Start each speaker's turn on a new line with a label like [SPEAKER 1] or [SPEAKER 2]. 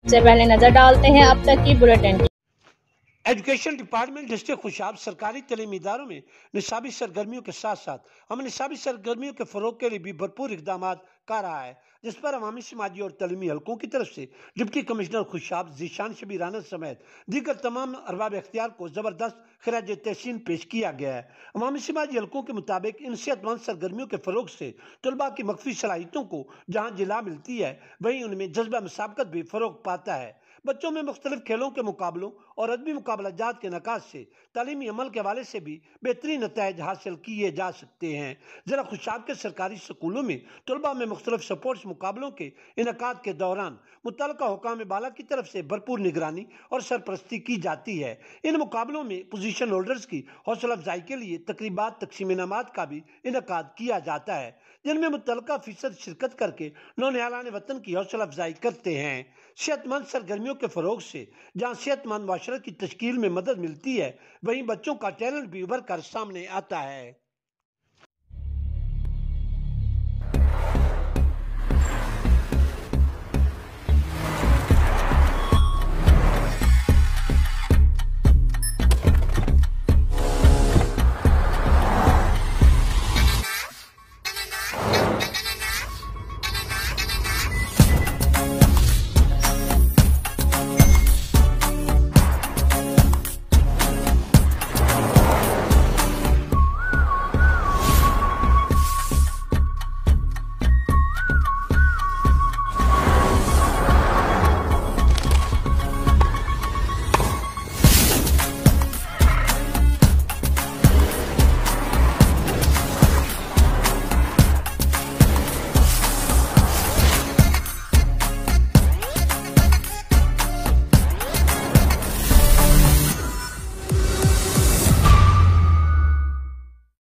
[SPEAKER 1] सबसे पहले नजर डालते हैं अब तक की बुलेटिन की।
[SPEAKER 2] एजुकेशन डिपार्टमेंट डिस्ट्रिक्ट खुशाब सरकारी तलीमी इदारों में निसाबी सरगर्मियों के साथ साथ हम निसाबी सरगर्मियों के फरोग के लिए भी भरपूर इकदाम कर रहा है, जिस पर अवामी समाजी और तलीमी हलकों की तरफ से डिप्टी कमिश्नर खुशाब जीशान शबीर राना समेत दीगर तमाम अरबाब इख्तियार को जबरदस्त खराज तहसीन पेश किया गया है। अवामी समाजी हलकों के मुताबिक इन सेहतमंद सरगर्मियों के फरोग से तलबा की मख्फी सलाहियतों को जहाँ जिला मिलती है, वहीं उनमें जज्बा मुसाबकत भी फरोग पाता है। बच्चों में मुख्तलिफ खेलों के मुकाबलों और अदबी मुकाबलाजात के नकाज से तालीमी अमल के हवाले से भी बेहतरीन नताइज हासिल किए जा सकते हैं। ज़रा खुशाब के सरकारी स्कूलों में तलबा में मुख्तलिफ स्पोर्ट्स मुकाबलों के इनकाद के दौरान मुतल्लिका हुकाम बाला की तरफ से भरपूर निगरानी और सरपरस्ती की जाती है। इन मुकाबलों में पोजीशन होल्डर्स की हौसला अफजाई के लिए तकरीबात तकसीम इनामात का भी इनकाद किया जाता है, जिनमें मुतल्लिका फीसद शिरकत करके नौनिहालान वतन की हौसला अफजाई करते हैं। सेहतमंद सरगर्मियों के फरोग से जहाँ सेहतमंद माशरत की तश्कील में मदद मिलती है, वहीं बच्चों का टैलेंट भी उभर कर सामने आता है।